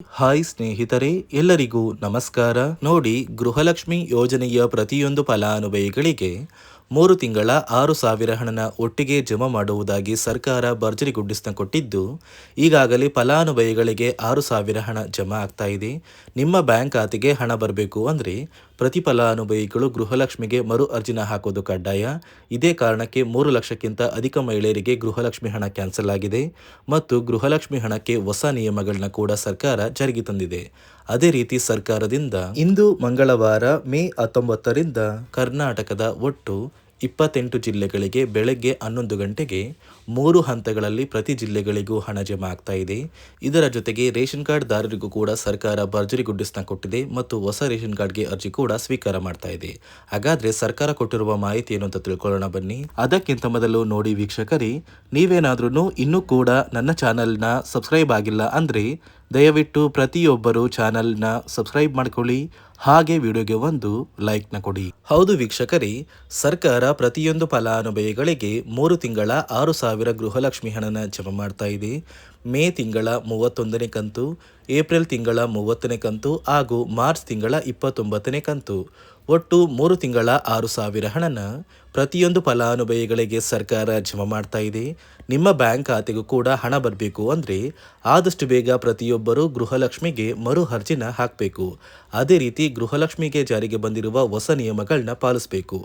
Hi ಸ್ನೇಹಿತರೆ, ಎಲ್ಲರಿಗೂ ನಮಸ್ಕಾರ. ನೋಡಿ, ಗೃಹಲಕ್ಷ್ಮಿ ಯೋಜನೆಯ ಪ್ರತಿಯೊಂದು ಫಲಾನುಭವಿಗಳಿಗೆ 3 ತಿಂಗಳ 6,000 ಹಣನ ಒಟ್ಟಿಗೆ ಜಮಾ ಮಾಡುವುದಾಗಿ ಸರ್ಕಾರ ಭರ್ಜರಿ ಗುಡ್ಡಿಸ್ನ ಕೊಟ್ಟಿದ್ದು, ಈಗಾಗಲೇ ಫಲಾನುಭವಿಗಳಿಗೆ 6,000 ಹಣ ಜಮಾ ಆಗ್ತಾ ಇದೆ. ನಿಮ್ಮ ಬ್ಯಾಂಕ್ ಖಾತೆಗೆ ಹಣ ಬರಬೇಕು ಅಂದರೆ ಪ್ರತಿ ಫಲಾನುಭವಿಗಳು ಗೃಹಲಕ್ಷ್ಮಿಗೆ ಮರು ಅರ್ಜಿನ ಹಾಕೋದು ಕಡ್ಡಾಯ. ಇದೇ ಕಾರಣಕ್ಕೆ 3 ಲಕ್ಷಕ್ಕಿಂತ ಅಧಿಕ ಮಹಿಳೆಯರಿಗೆ ಗೃಹಲಕ್ಷ್ಮಿ ಹಣ ಕ್ಯಾನ್ಸಲ್ ಆಗಿದೆ ಮತ್ತು ಗೃಹಲಕ್ಷ್ಮಿ ಹಣಕ್ಕೆ ಹೊಸ ನಿಯಮಗಳನ್ನ ಕೂಡ ಸರ್ಕಾರ ಜಾರಿಗೆ ತಂದಿದೆ. ಅದೇ ರೀತಿ ಸರ್ಕಾರದಿಂದ ಇಂದು ಮಂಗಳವಾರ ಮೇ 19ರಿಂದ ಕರ್ನಾಟಕದ ಒಟ್ಟು 28 ಜಿಲ್ಲೆಗಳಿಗೆ ಬೆಳಗ್ಗೆ 11 ಗಂಟೆಗೆ 3 ಹಂತಗಳಲ್ಲಿ ಪ್ರತಿ ಜಿಲ್ಲೆಗಳಿಗೂ ಹಣ ಜಮಾ ಆಗ್ತಾ ಇದೆ. ಇದರ ಜೊತೆಗೆ ರೇಷನ್ ಕಾರ್ಡ್ ದಾರರಿಗೂ ಕೂಡ ಸರ್ಕಾರ ಭರ್ಜರಿ ಗುಡ್ಡಿಸ್ನ ಕೊಟ್ಟಿದೆ ಮತ್ತು ಹೊಸ ರೇಷನ್ ಕಾರ್ಡ್ಗೆ ಅರ್ಜಿ ಕೂಡ ಸ್ವೀಕಾರ ಮಾಡ್ತಾ ಇದೆ. ಹಾಗಾದ್ರೆ ಸರ್ಕಾರ ಕೊಟ್ಟಿರುವ ಮಾಹಿತಿ ಏನು ಅಂತ ತಿಳ್ಕೊಳ್ಳೋಣ ಬನ್ನಿ. ಅದಕ್ಕಿಂತ ಮೊದಲು ನೋಡಿ ವೀಕ್ಷಕರೇ, ನೀವೇನಾದ್ರೂ ಇನ್ನೂ ಕೂಡ ನನ್ನ ಚಾನಲ್ನ ಸಬ್ಸ್ಕ್ರೈಬ್ ಆಗಿಲ್ಲ ಅಂದ್ರೆ ದಯವಿಟ್ಟು ಪ್ರತಿಯೊಬ್ಬರು ಚಾನಲ್ನ ಸಬ್ಸ್ಕ್ರೈಬ್ ಮಾಡ್ಕೊಳ್ಳಿ, ಹಾಗೆ ವಿಡಿಯೋಗೆ ಒಂದು ಲೈಕ್ನ ಕೊಡಿ. ಹೌದು ವೀಕ್ಷಕರೇ, ಸರ್ಕಾರ ಪ್ರತಿಯೊಂದು ಫಲಾನುಭವಿಗಳಿಗೆ 3 ತಿಂಗಳ 6,000 ಗೃಹಲಕ್ಷ್ಮಿ ಹಣನ ಜಮಾ ಮಾಡ್ತಾ ಇದೆ. ಮೇ ತಿಂಗಳ 31ನೇ ಕಂತು, ಏಪ್ರಿಲ್ ತಿಂಗಳ 30ನೇ ಕಂತು ಹಾಗೂ ಮಾರ್ಚ್ ತಿಂಗಳ 29ನೇ ಕಂತು, ಒಟ್ಟು 3 ತಿಂಗಳ 6,000 ಹಣನ ಪ್ರತಿಯೊಂದು ಫಲಾನುಭವಿಗಳಿಗೆ ಸರ್ಕಾರ ಜಮಾ ಮಾಡ್ತಾ ಇದೆ. ನಿಮ್ಮ ಬ್ಯಾಂಕ್ ಖಾತೆಗೂ ಕೂಡ ಹಣ ಬರಬೇಕು ಅಂದರೆ ಆದಷ್ಟು ಬೇಗ ಪ್ರತಿಯೊಬ್ಬರು ಗೃಹಲಕ್ಷ್ಮಿಗೆ ಮರು ಅರ್ಜಿನ ಹಾಕಬೇಕು. ಅದೇ ರೀತಿ ಗೃಹಲಕ್ಷ್ಮಿಗೆ ಜಾರಿಗೆ ಬಂದಿರುವ ಹೊಸ ನಿಯಮಗಳನ್ನ ಪಾಲಿಸಬೇಕು.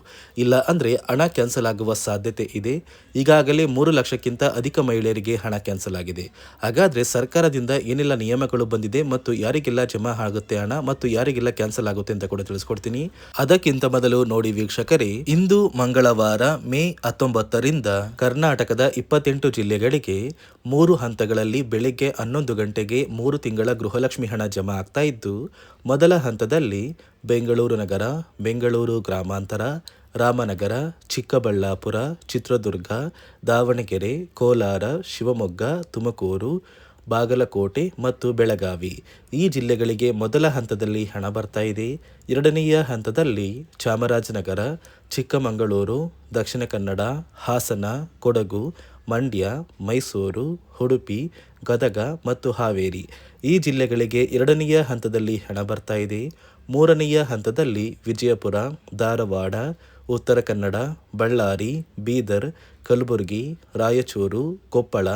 ಇಲ್ಲ ಅಂದರೆ ಹಣ ಕ್ಯಾನ್ಸಲ್ ಆಗುವ ಸಾಧ್ಯತೆ ಇದೆ. ಈಗಾಗಲೇ 3 ಲಕ್ಷಕ್ಕಿಂತ ಅಧಿಕ ಮಹಿಳೆಯರಿಗೆ ಹಣ ಕ್ಯಾನ್ಸಲ್ ಆಗಿದೆ. ಹಾಗಾದರೆ ಸರ್ಕಾರದಿಂದ ಏನೆಲ್ಲ ನಿಯಮಗಳು ಬಂದಿದೆ ಮತ್ತು ಯಾರಿಗೆಲ್ಲ ಜಮಾ ಆಗುತ್ತೆ ಹಣ ಮತ್ತು ಯಾರಿಗೆಲ್ಲ ಕ್ಯಾನ್ಸಲ್ ಆಗುತ್ತೆ ಅಂತ ಕೂಡ ತಿಳಿಸ್ಕೊಡ್ತೀನಿ. ಅದಕ್ಕಿಂತ ಮೊದಲು ನೋಡಿ ವೀಕ್ಷಕರೇ, ಇಂದು ಮಂಗಳವಾರ ಮೇ 19ರಿಂದ ಕರ್ನಾಟಕದ 28 ಜಿಲ್ಲೆಗಳಿಗೆ 3 ಹಂತಗಳಲ್ಲಿ ಬೆಳಿಗ್ಗೆ 11 ಗಂಟೆಗೆ 3 ತಿಂಗಳ ಗೃಹಲಕ್ಷ್ಮಿ ಹಣ ಜಮಾ ಆಗ್ತಾ ಇದ್ದು, ಮೊದಲ ಹಂತದಲ್ಲಿ ಬೆಂಗಳೂರು ನಗರ, ಬೆಂಗಳೂರು ಗ್ರಾಮಾಂತರ, ರಾಮನಗರ, ಚಿಕ್ಕಬಳ್ಳಾಪುರ, ಚಿತ್ರದುರ್ಗ, ದಾವಣಗೆರೆ, ಕೋಲಾರ, ಶಿವಮೊಗ್ಗ, ತುಮಕೂರು, ಬಾಗಲಕೋಟೆ ಮತ್ತು ಬೆಳಗಾವಿ ಈ ಜಿಲ್ಲೆಗಳಿಗೆ ಮೊದಲ ಹಂತದಲ್ಲಿ ಹಣ ಬರ್ತಾ ಇದೆ. ಎರಡನೆಯ ಹಂತದಲ್ಲಿ ಚಾಮರಾಜನಗರ, ಚಿಕ್ಕಮಗಳೂರು, ದಕ್ಷಿಣ ಕನ್ನಡ, ಹಾಸನ, ಕೊಡಗು, ಮಂಡ್ಯ, ಮೈಸೂರು, ಉಡುಪಿ, ಗದಗ ಮತ್ತು ಹಾವೇರಿ ಈ ಜಿಲ್ಲೆಗಳಿಗೆ ಎರಡನೆಯ ಹಂತದಲ್ಲಿ ಹಣ ಬರ್ತಾ ಇದೆ. ಮೂರನೆಯ ಹಂತದಲ್ಲಿ ವಿಜಯಪುರ, ಧಾರವಾಡ, ಉತ್ತರ ಕನ್ನಡ, ಬಳ್ಳಾರಿ, ಬೀದರ್, ಕಲಬುರಗಿ, ರಾಯಚೂರು, ಕೊಪ್ಪಳ,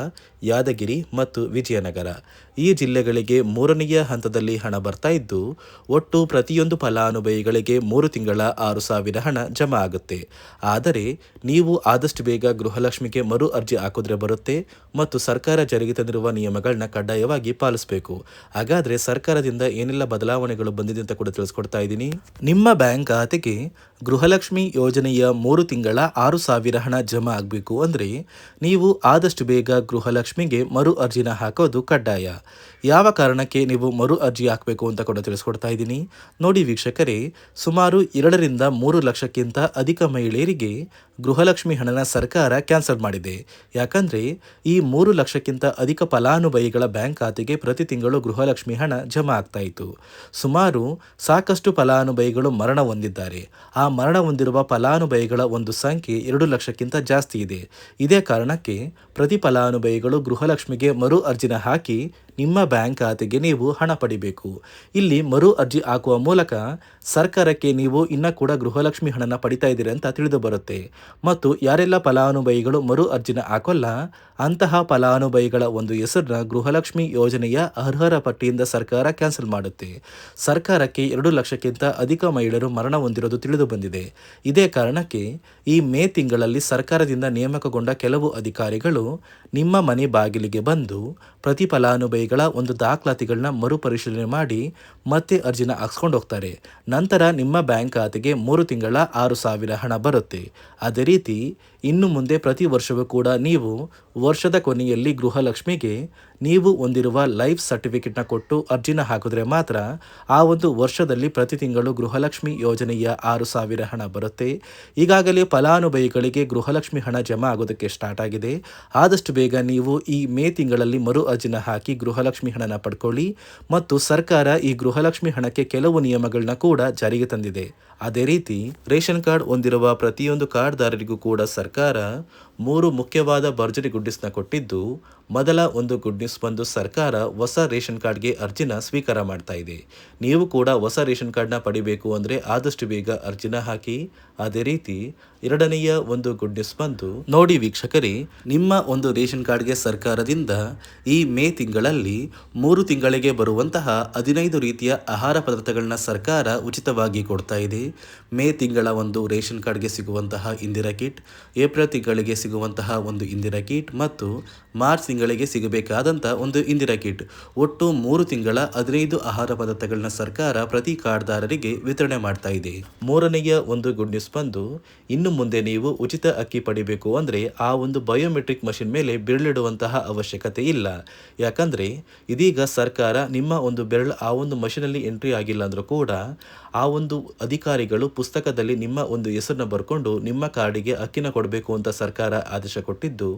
ಯಾದಗಿರಿ ಮತ್ತು ವಿಜಯನಗರ ಈ ಜಿಲ್ಲೆಗಳಿಗೆ ಮೂರನೆಯ ಹಂತದಲ್ಲಿ ಹಣ ಬರ್ತಾ ಇದ್ದು, ಒಟ್ಟು ಪ್ರತಿಯೊಂದು ಫಲಾನುಭವಿಗಳಿಗೆ 3 ತಿಂಗಳ 6,000 ಹಣ ಜಮಾ ಆಗುತ್ತೆ. ಆದರೆ ನೀವು ಆದಷ್ಟು ಬೇಗ ಗೃಹಲಕ್ಷ್ಮಿಗೆ ಮರು ಅರ್ಜಿ ಹಾಕಿದ್ರೆ ಬರುತ್ತೆ ಮತ್ತು ಸರ್ಕಾರ ಜಾರಿಗೆ ತಂದಿರುವ ನಿಯಮಗಳನ್ನ ಕಡ್ಡಾಯವಾಗಿ ಪಾಲಿಸಬೇಕು. ಹಾಗಾದ್ರೆ ಸರ್ಕಾರದಿಂದ ಏನೆಲ್ಲ ಬದಲಾವಣೆಗಳು ಬಂದಿದೆ ಅಂತ ಕೂಡ ತಿಳಿಸ್ಕೊಡ್ತಾ ಇದ್ದೀನಿ. ನಿಮ್ಮ ಬ್ಯಾಂಕ್ ಖಾತೆಗೆ ಗೃಹಲಕ್ಷ್ಮಿ ಯೋಜನೆಯ 3 ತಿಂಗಳ 6,000 ಹಣ ಜಮಾ ಆಗಬೇಕು ಅಂದರೆ ನೀವು ಆದಷ್ಟು ಬೇಗ ಗೃಹಲಕ್ಷ್ಮಿಗೆ ಮರು ಅರ್ಜಿನ ಹಾಕೋದು ಕಡ್ಡಾಯ. ಯಾವ ಕಾರಣಕ್ಕೆ ನೀವು ಮರು ಅರ್ಜಿ ಹಾಕಬೇಕು ಅಂತ ಕೂಡ ತಿಳಿಸ್ಕೊಡ್ತಾ ಇದ್ದೀನಿ. ನೋಡಿ ವೀಕ್ಷಕರೇ, ಸುಮಾರು 2ರಿಂದ 3 ಲಕ್ಷಕ್ಕಿಂತ ಅಧಿಕ ಮಹಿಳೆಯರಿಗೆ ಗೃಹಲಕ್ಷ್ಮಿ ಹಣನ ಸರ್ಕಾರ ಕ್ಯಾನ್ಸಲ್ ಮಾಡಿದೆ. ಯಾಕಂದ್ರೆ ಈ 3 ಲಕ್ಷಕ್ಕಿಂತ ಅಧಿಕ ಫಲಾನುಭವಿಗಳ ಬ್ಯಾಂಕ್ ಖಾತೆಗೆ ಪ್ರತಿ ತಿಂಗಳು ಗೃಹಲಕ್ಷ್ಮಿ ಹಣ ಜಮಾ ಆಗ್ತಾ ಇತ್ತು. ಸುಮಾರು ಸಾಕಷ್ಟು ಫಲಾನುಭವಿಗಳು ಮರಣ ಹೊಂದಿದ್ದಾರೆ. ಆ ಮರಣ ಹೊಂದಿರುವ ಫಲಾನುಭವಿಗಳ ಒಂದು ಸಂಖ್ಯೆ 2 ಲಕ್ಷಕ್ಕಿಂತ ಜಾಸ್ತಿ ಇದೆ. ಇದೇ ಕಾರಣಕ್ಕೆ ಪ್ರತಿ ಫಲಾನುಭವಿಗಳು ಗೃಹಲಕ್ಷ್ಮಿಗೆ ಮರು ಅರ್ಜಿನ ಹಾಕಿ ನಿಮ್ಮ ಬ್ಯಾಂಕ್ ಖಾತೆಗೆ ನೀವು ಹಣ ಪಡಿಬೇಕು. ಇಲ್ಲಿ ಮರು ಅರ್ಜಿ ಹಾಕುವ ಮೂಲಕ ಸರ್ಕಾರಕ್ಕೆ ನೀವು ಇನ್ನ ಕೂಡ ಗೃಹಲಕ್ಷ್ಮಿ ಹಣನ ಪಡಿತಾ ಇದ್ದೀರಿ ಅಂತ ತಿಳಿದು ಬರುತ್ತೆ. ಮತ್ತು ಯಾರೆಲ್ಲ ಫಲಾನುಭವಿಗಳು ಮರು ಅರ್ಜಿನ ಹಾಕೋಲ್ಲ ಅಂತಹ ಫಲಾನುಭವಿಗಳ ಒಂದು ಹೆಸರನ್ನ ಗೃಹಲಕ್ಷ್ಮಿ ಯೋಜನೆಯ ಅರ್ಹರ ಪಟ್ಟಿಯಿಂದ ಸರ್ಕಾರ ಕ್ಯಾನ್ಸಲ್ ಮಾಡುತ್ತೆ. ಸರ್ಕಾರಕ್ಕೆ 2 ಲಕ್ಷಕ್ಕಿಂತ ಅಧಿಕ ಮಹಿಳೆಯರು ಮರಣ ಹೊಂದಿರೋದು ತಿಳಿದು ಬಂದಿದೆ. ಇದೇ ಕಾರಣಕ್ಕೆ ಈ ಮೇ ತಿಂಗಳಲ್ಲಿ ಸರ್ಕಾರದಿಂದ ನೇಮಕಗೊಂಡ ಕೆಲವು ಅಧಿಕಾರಿಗಳು ನಿಮ್ಮ ಮನೆ ಬಾಗಿಲಿಗೆ ಬಂದು ಪ್ರತಿ ಫಲಾನುಭವಿಗಳ ಒಂದು ದಾಖಲಾತಿಗಳನ್ನ ಮರುಪರಿಶೀಲನೆ ಮಾಡಿ ಮತ್ತೆ ಅರ್ಜಿನ ಹಾಕ್ಸ್ಕೊಂಡು ಹೋಗ್ತಾರೆ. ನಂತರ ನಿಮ್ಮ ಬ್ಯಾಂಕ್ ಖಾತೆಗೆ 3 ತಿಂಗಳ 6,000 ಹಣ ಬರುತ್ತೆ. ಅದೇ ರೀತಿ ಇನ್ನು ಮುಂದೆ ಪ್ರತಿ ವರ್ಷವೂ ಕೂಡ ನೀವು ವರ್ಷದ ಕೊನೆಯಲ್ಲಿ ಗೃಹಲಕ್ಷ್ಮಿಗೆ ನೀವು ಹೊಂದಿರುವ ಲೈಫ್ ಸರ್ಟಿಫಿಕೇಟ್ನ ಕೊಟ್ಟು ಅರ್ಜಿನ ಹಾಕಿದ್ರೆ ಮಾತ್ರ ಆ ಒಂದು ವರ್ಷದಲ್ಲಿ ಪ್ರತಿ ತಿಂಗಳು ಗೃಹಲಕ್ಷ್ಮಿ ಯೋಜನೆಯ 6,000 ಹಣ ಬರುತ್ತೆ. ಈಗಾಗಲೇ ಫಲಾನುಭವಿಗಳಿಗೆ ಗೃಹಲಕ್ಷ್ಮಿ ಹಣ ಜಮಾ ಆಗೋದಕ್ಕೆ ಸ್ಟಾರ್ಟ್ ಆಗಿದೆ. ಆದಷ್ಟು ಬೇಗ ನೀವು ಈ ಮೇ ತಿಂಗಳಲ್ಲಿ ಮರು ಅರ್ಜಿನ ಹಾಕಿ ಗೃಹಲಕ್ಷ್ಮಿ ಹಣನ ಪಡ್ಕೊಳ್ಳಿ. ಮತ್ತು ಸರ್ಕಾರ ಈ ಗೃಹಲಕ್ಷ್ಮಿ ಹಣಕ್ಕೆ ಕೆಲವು ನಿಯಮಗಳನ್ನ ಕೂಡ ಜಾರಿಗೆ ತಂದಿದೆ. ಅದೇ ರೀತಿ ರೇಷನ್ ಕಾರ್ಡ್ ಹೊಂದಿರುವ ಪ್ರತಿಯೊಂದು ಕಾರ್ಡ್ದಾರರಿಗೂ ಕೂಡ ಸರ್ಕಾರ 3 ಮುಖ್ಯವಾದ ಭರ್ಜರಿ ಗುಡ್ ನ್ಯೂಸ್ನ ಕೊಟ್ಟಿದ್ದು, ಮೊದಲ ಒಂದು ಗುಡ್ ನ್ಯೂಸ್ ಬಂದು ಸರ್ಕಾರ ಹೊಸ ರೇಷನ್ ಕಾರ್ಡ್ಗೆ ಅರ್ಜಿನ ಸ್ವೀಕಾರ ಮಾಡ್ತಾ ಇದೆ. ನೀವು ಕೂಡ ಹೊಸ ರೇಷನ್ ಕಾರ್ಡ್ನ ಪಡಿಬೇಕು ಅಂದರೆ ಆದಷ್ಟು ಬೇಗ ಅರ್ಜಿನ ಹಾಕಿ. ಅದೇ ರೀತಿ ಎರಡನೆಯ ಒಂದು ಗುಡ್ ನ್ಯೂಸ್ ಬಂದು, ನೋಡಿ ವೀಕ್ಷಕರೇ, ನಿಮ್ಮ ಒಂದು ರೇಷನ್ ಕಾರ್ಡ್ಗೆ ಸರ್ಕಾರದಿಂದ ಈ ಮೇ ತಿಂಗಳಲ್ಲಿ 3 ತಿಂಗಳಿಗೆ ಬರುವಂತಹ 15 ರೀತಿಯ ಆಹಾರ ಪದಾರ್ಥಗಳನ್ನ ಸರ್ಕಾರ ಉಚಿತವಾಗಿ ಕೊಡ್ತಾ ಇದೆ. ಮೇ ತಿಂಗಳ ಒಂದು ರೇಷನ್ ಕಾರ್ಡ್ಗೆ ಸಿಗುವಂತಹ ಇಂದಿರಾ ಕಿಟ್, ಏಪ್ರಿಲ್ ತಿಂಗಳಿಗೆ ಸಿಗುವಂತಹ ಒಂದು ಇಂದಿರಾ ಕಿಟ್ ಮತ್ತು ಮಾರ್ಚ್ ತಿಂಗಳಿಗೆ ಸಿಗಬೇಕಾದಂಥ ಒಂದು ಇಂದಿರಾ ಕಿಟ್, ಒಟ್ಟು 3 ತಿಂಗಳ 15 ಆಹಾರ ಪದಾರ್ಥಗಳನ್ನ ಸರ್ಕಾರ ಪ್ರತಿ ಕಾರ್ಡ್ದಾರರಿಗೆ ವಿತರಣೆ ಮಾಡ್ತಾ ಇದೆ. ಮೂರನೆಯ ಒಂದು ಗುಡ್ ನ್ಯೂಸ್ ಬಂದು, ಇನ್ನು ಮುಂದೆ ನೀವು ಉಚಿತ ಅಕ್ಕಿ ಪಡಿಬೇಕು ಅಂದರೆ ಆ ಒಂದು ಬಯೋಮೆಟ್ರಿಕ್ ಮಷಿನ್ ಮೇಲೆ ಬೆರಳಿಡುವಂತಹ ಅವಶ್ಯಕತೆ ಇಲ್ಲ. ಯಾಕಂದರೆ ಇದೀಗ ಸರ್ಕಾರ ನಿಮ್ಮ ಒಂದು ಬೆರಳು ಆ ಒಂದು ಮಷಿನಲ್ಲಿ ಎಂಟ್ರಿ ಆಗಿಲ್ಲ ಅಂದರೂ ಕೂಡ ಆ ಒಂದು ಅಧಿಕಾರಿಗಳು ಪುಸ್ತಕದಲ್ಲಿ ನಿಮ್ಮ ಒಂದು ಹೆಸರನ್ನ ಬರ್ಕೊಂಡು ನಿಮ್ಮ ಕಾರ್ಡಿಗೆ ಅಕ್ಕಿನ ಕೊಡಬೇಕು ಅಂತ ಸರ್ಕಾರ ಆದೇಶ ಕೊಟ್ಟಿದ್ದು,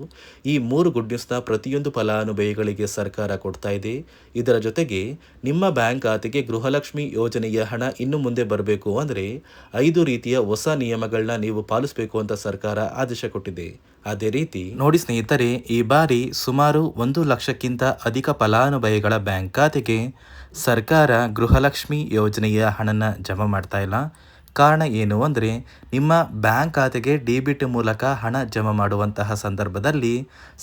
ಈ 3 ಗುಡ್ ನ್ಯೂಸ್ನ ಪ್ರತಿಯೊಂದು ಫಲಾನುಭವಿಗಳಿಗೆ ಸರ್ಕಾರ ಕೊಡ್ತಾ ಇದೆ. ಇದರ ಜೊತೆಗೆ ನಿಮ್ಮ ಬ್ಯಾಂಕ್ ಖಾತೆಗೆ ಗೃಹಲಕ್ಷ್ಮಿ ಯೋಜನೆಯ ಹಣ ಇನ್ನು ಮುಂದೆ ಬರಬೇಕು ಅಂದರೆ 5 ರೀತಿಯ ಹೊಸ ನಿಯಮಗಳನ್ನ ನೀವು ಪಾಲಿಸಬೇಕು ಅಂತ ಸರ್ಕಾರ ಆದೇಶ ಕೊಟ್ಟಿದೆ. ಅದೇ ರೀತಿ ನೋಡಿ ಸ್ನೇಹಿತರೆ, ಈ ಬಾರಿ ಸುಮಾರು 1 ಲಕ್ಷಕ್ಕಿಂತ ಅಧಿಕ ಫಲಾನುಭವಿಗಳ ಬ್ಯಾಂಕ್ ಖಾತೆಗೆ ಸರ್ಕಾರ ಗೃಹಲಕ್ಷ್ಮಿ ಯೋಜನೆಯ ಹಣನ ಜಮಾ ಮಾಡ್ತಾ ಇಲ್ಲ. ಕಾರಣ ಏನು ಅಂದರೆ, ನಿಮ್ಮ ಬ್ಯಾಂಕ್ ಖಾತೆಗೆ ಡೆಬಿಟ್ ಮೂಲಕ ಹಣ ಜಮಾ ಮಾಡುವಂತಹ ಸಂದರ್ಭದಲ್ಲಿ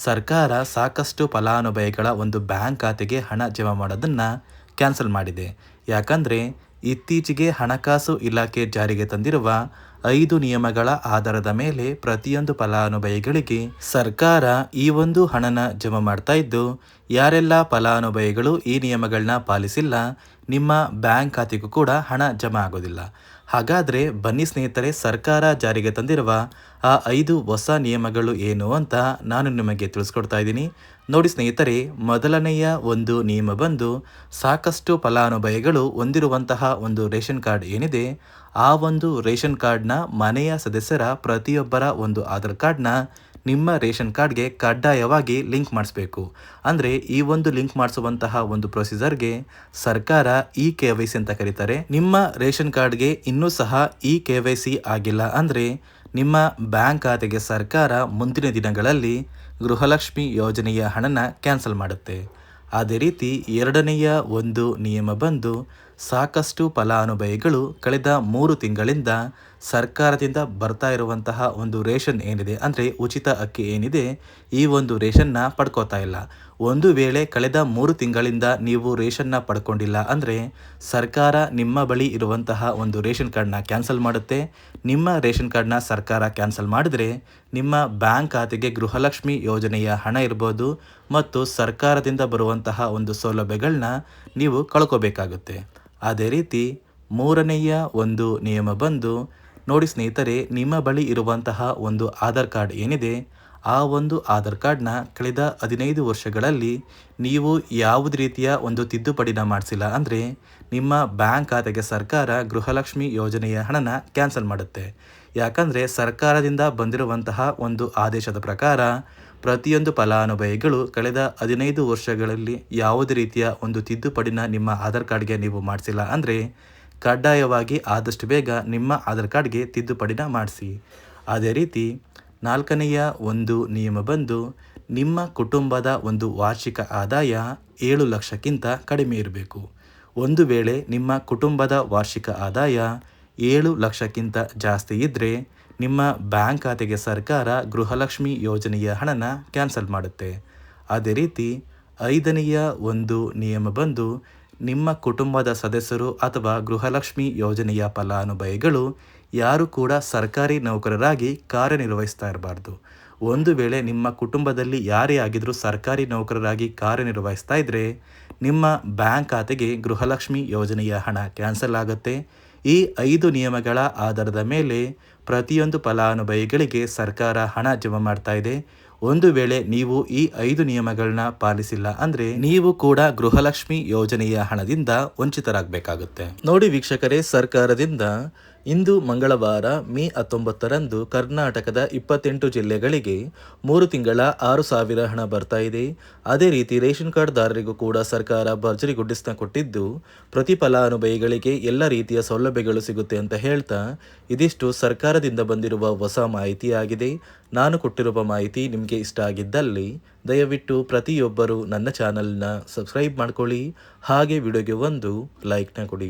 ಸರ್ಕಾರ ಸಾಕಷ್ಟು ಫಲಾನುಭವಿಗಳ ಒಂದು ಬ್ಯಾಂಕ್ ಖಾತೆಗೆ ಹಣ ಜಮಾ ಮಾಡೋದನ್ನು ಕ್ಯಾನ್ಸಲ್ ಮಾಡಿದೆ. ಯಾಕಂದರೆ ಇತ್ತೀಚೆಗೆ ಹಣಕಾಸು ಇಲಾಖೆ ಜಾರಿಗೆ ತಂದಿರುವ 5 ನಿಯಮಗಳ ಆಧಾರದ ಮೇಲೆ ಪ್ರತಿಯೊಂದು ಫಲಾನುಭವಿಗಳಿಗೆ ಸರ್ಕಾರ ಈ ಒಂದು ಹಣನ ಜಮಾ ಮಾಡ್ತಾ ಇದ್ದು, ಯಾರೆಲ್ಲ ಫಲಾನುಭವಿಗಳು ಈ ನಿಯಮಗಳನ್ನ ಪಾಲಿಸಿಲ್ಲ, ನಿಮ್ಮ ಬ್ಯಾಂಕ್ ಖಾತೆಗೂ ಕೂಡ ಹಣ ಜಮಾ ಆಗೋದಿಲ್ಲ. ಹಾಗಾದರೆ ಬನ್ನಿ ಸ್ನೇಹಿತರೆ, ಸರ್ಕಾರ ಜಾರಿಗೆ ತಂದಿರುವ ಆ 5 ಹೊಸ ನಿಯಮಗಳು ಏನು ಅಂತ ನಾನು ನಿಮಗೆ ತಿಳಿಸ್ಕೊಡ್ತಾ ಇದ್ದೀನಿ. ನೋಡಿ ಸ್ನೇಹಿತರೆ, ಮೊದಲನೆಯ ಒಂದು ನಿಯಮ ಬಂದು, ಸಾಕಷ್ಟು ಫಲಾನುಭವಿಗಳು ಹೊಂದಿರುವಂತಹ ಒಂದು ರೇಷನ್ ಕಾರ್ಡ್ ಏನಿದೆ, ಆ ಒಂದು ರೇಷನ್ ಕಾರ್ಡ್ನ ಮನೆಯ ಸದಸ್ಯರ ಪ್ರತಿಯೊಬ್ಬರ ಒಂದು ಆಧಾರ್ ಕಾರ್ಡ್ನ ನಿಮ್ಮ ರೇಷನ್ ಕಾರ್ಡ್ಗೆ ಕಡ್ಡಾಯವಾಗಿ ಲಿಂಕ್ ಮಾಡಿಸ್ಬೇಕು. ಅಂದರೆ ಈ ಒಂದು ಲಿಂಕ್ ಮಾಡಿಸುವಂತಹ ಒಂದು ಪ್ರೊಸೀಜರ್ಗೆ ಸರ್ಕಾರ KYC ಅಂತ ಕರೀತಾರೆ. ನಿಮ್ಮ ರೇಷನ್ ಕಾರ್ಡ್ಗೆ ಇನ್ನೂ ಸಹ KYC ಆಗಿಲ್ಲ ಅಂದರೆ ನಿಮ್ಮ ಬ್ಯಾಂಕ್ ಖಾತೆಗೆ ಸರ್ಕಾರ ಮುಂದಿನ ದಿನಗಳಲ್ಲಿ ಗೃಹಲಕ್ಷ್ಮಿ ಯೋಜನೆಯ ಹಣನ ಕ್ಯಾನ್ಸಲ್ ಮಾಡುತ್ತೆ. ಅದೇ ರೀತಿ ಎರಡನೆಯ ಒಂದು ನಿಯಮ ಬಂದು, ಸಾಕಷ್ಟು ಫಲಾನುಭವಿಗಳು ಕಳೆದ 3 ತಿಂಗಳಿಂದ ಸರ್ಕಾರದಿಂದ ಬರ್ತಾ ಇರುವಂತಹ ಒಂದು ರೇಷನ್ ಏನಿದೆ, ಅಂದರೆ ಉಚಿತ ಅಕ್ಕಿ ಏನಿದೆ, ಈ ಒಂದು ರೇಷನ್ನ ಪಡ್ಕೋತಾ ಇಲ್ಲ. ಒಂದು ವೇಳೆ ಕಳೆದ 3 ತಿಂಗಳಿಂದ ನೀವು ರೇಷನ್ನ ಪಡ್ಕೊಂಡಿಲ್ಲ ಅಂದರೆ ಸರ್ಕಾರ ನಿಮ್ಮ ಬಳಿ ಇರುವಂತಹ ಒಂದು ರೇಷನ್ ಕಾರ್ಡ್ನ ಕ್ಯಾನ್ಸಲ್ ಮಾಡುತ್ತೆ. ನಿಮ್ಮ ರೇಷನ್ ಕಾರ್ಡ್ನ ಸರ್ಕಾರ ಕ್ಯಾನ್ಸಲ್ ಮಾಡಿದರೆ ನಿಮ್ಮ ಬ್ಯಾಂಕ್ ಖಾತೆಗೆ ಗೃಹಲಕ್ಷ್ಮಿ ಯೋಜನೆಯ ಹಣ ಇರ್ಬೋದು ಮತ್ತು ಸರ್ಕಾರದಿಂದ ಬರುವಂತಹ ಒಂದು ಸೌಲಭ್ಯಗಳನ್ನ ನೀವು ಕಳ್ಕೋಬೇಕಾಗುತ್ತೆ. ಅದೇ ರೀತಿ ಮೂರನೆಯ ಒಂದು ನಿಯಮ ಬಂದು, ನೋಡಿ ಸ್ನೇಹಿತರೆ, ನಿಮ್ಮ ಬಳಿ ಇರುವಂತಹ ಒಂದು ಆಧಾರ್ ಕಾರ್ಡ್ ಏನಿದೆ, ಆ ಒಂದು ಆಧಾರ್ ಕಾರ್ಡ್ನ ಕಳೆದ 15 ವರ್ಷಗಳಲ್ಲಿ ನೀವು ಯಾವುದೇ ರೀತಿಯ ಒಂದು ತಿದ್ದುಪಡಿನ ಮಾಡಿಸಿಲ್ಲ ಅಂದರೆ ನಿಮ್ಮ ಬ್ಯಾಂಕ್ ಖಾತೆಗೆ ಸರ್ಕಾರ ಗೃಹಲಕ್ಷ್ಮಿ ಯೋಜನೆಯ ಹಣನ ಕ್ಯಾನ್ಸಲ್ ಮಾಡುತ್ತೆ. ಯಾಕಂದರೆ ಸರ್ಕಾರದಿಂದ ಬಂದಿರುವಂತಹ ಒಂದು ಆದೇಶದ ಪ್ರಕಾರ ಪ್ರತಿಯೊಂದು ಫಲಾನುಭವಿಗಳು ಕಳೆದ 15 ವರ್ಷಗಳಲ್ಲಿ ಯಾವುದೇ ರೀತಿಯ ಒಂದು ತಿದ್ದುಪಡಿನ ನಿಮ್ಮ ಆಧಾರ್ ಕಾರ್ಡ್ಗೆ ನೀವು ಮಾಡಿಸಿಲ್ಲ ಅಂದರೆ ಕಡ್ಡಾಯವಾಗಿ ಆದಷ್ಟು ಬೇಗ ನಿಮ್ಮ ಆಧಾರ್ ಕಾರ್ಡ್ಗೆ ತಿದ್ದುಪಡಿನ ಮಾಡಿಸಿ. ಅದೇ ರೀತಿ ನಾಲ್ಕನೆಯ ಒಂದು ನಿಯಮ ಬಂದು, ನಿಮ್ಮ ಕುಟುಂಬದ ಒಂದು ವಾರ್ಷಿಕ ಆದಾಯ 7 ಲಕ್ಷಕ್ಕಿಂತ ಕಡಿಮೆ ಇರಬೇಕು. ಒಂದು ವೇಳೆ ನಿಮ್ಮ ಕುಟುಂಬದ ವಾರ್ಷಿಕ ಆದಾಯ 7 ಲಕ್ಷಕ್ಕಿಂತ ಜಾಸ್ತಿ ಇದ್ದರೆ ನಿಮ್ಮ ಬ್ಯಾಂಕ್ ಖಾತೆಗೆ ಸರ್ಕಾರ ಗೃಹಲಕ್ಷ್ಮಿ ಯೋಜನೆಯ ಹಣನ ಕ್ಯಾನ್ಸಲ್ ಮಾಡುತ್ತೆ. ಅದೇ ರೀತಿ 5ನೆಯ ಒಂದು ನಿಯಮ ಬಂದು, ನಿಮ್ಮ ಕುಟುಂಬದ ಸದಸ್ಯರು ಅಥವಾ ಗೃಹಲಕ್ಷ್ಮಿ ಯೋಜನೆಯ ಫಲಾನುಭವಿಗಳು ಯಾರು ಕೂಡ ಸರ್ಕಾರಿ ನೌಕರರಾಗಿ ಕಾರ್ಯನಿರ್ವಹಿಸ್ತಾ ಇರಬಾರ್ದು. ಒಂದು ವೇಳೆ ನಿಮ್ಮ ಕುಟುಂಬದಲ್ಲಿ ಯಾರೇ ಆಗಿದ್ರೂ ಸರ್ಕಾರಿ ನೌಕರರಾಗಿ ಕಾರ್ಯನಿರ್ವಹಿಸ್ತಾ ಇದ್ದರೆ ನಿಮ್ಮ ಬ್ಯಾಂಕ್ ಖಾತೆಗೆ ಗೃಹಲಕ್ಷ್ಮಿ ಯೋಜನೆಯ ಹಣ ಕ್ಯಾನ್ಸಲ್ ಆಗುತ್ತೆ. ಈ 5 ನಿಯಮಗಳ ಆಧಾರದ ಮೇಲೆ ಪ್ರತಿಯೊಂದು ಫಲಾನುಭವಿಗಳಿಗೆ ಸರ್ಕಾರ ಹಣ ಜಮಾ ಮಾಡ್ತಾ ಇದೆ. ಒಂದು ವೇಳೆ ನೀವು ಈ 5 ನಿಯಮಗಳನ್ನ ಪಾಲಿಸಿಲ್ಲ ಅಂದರೆ ನೀವು ಕೂಡ ಗೃಹಲಕ್ಷ್ಮಿ ಯೋಜನೆಯ ಹಣದಿಂದ ವಂಚಿತರಾಗಬೇಕಾಗುತ್ತೆ. ನೋಡಿ ವೀಕ್ಷಕರೇ, ಸರ್ಕಾರದಿಂದ ಇಂದು ಮಂಗಳವಾರ ಮೇ 19ರಂದು ಕರ್ನಾಟಕದ 28 ಜಿಲ್ಲೆಗಳಿಗೆ 3 ತಿಂಗಳ 6,000 ಹಣ ಬರ್ತಾ ಇದೆ. ಅದೇ ರೀತಿ ರೇಷನ್ ಕಾರ್ಡ್ದಾರರಿಗೂ ಕೂಡ ಸರ್ಕಾರ ಭರ್ಜರಿ ಗುಡ್ಡಿಸ್ನ ಕೊಟ್ಟಿದ್ದು, ಪ್ರತಿ ಫಲಾನುಭವಿಗಳಿಗೆ ಎಲ್ಲ ರೀತಿಯ ಸೌಲಭ್ಯಗಳು ಸಿಗುತ್ತೆ ಅಂತ ಹೇಳ್ತಾ ಇದಿಷ್ಟು ಸರ್ಕಾರದಿಂದ ಬಂದಿರುವ ಹೊಸ ಮಾಹಿತಿಯಾಗಿದೆ. ನಾನು ಕೊಟ್ಟಿರುವ ಮಾಹಿತಿ ನಿಮಗೆ ಇಷ್ಟ ಆಗಿದ್ದಲ್ಲಿ ದಯವಿಟ್ಟು ಪ್ರತಿಯೊಬ್ಬರು ನನ್ನ ಚಾನಲ್ನ ಸಬ್ಸ್ಕ್ರೈಬ್ ಮಾಡ್ಕೊಳ್ಳಿ, ಹಾಗೆ ವಿಡಿಯೋಗೆ ಒಂದು ಲೈಕ್ನ ಕೊಡಿ.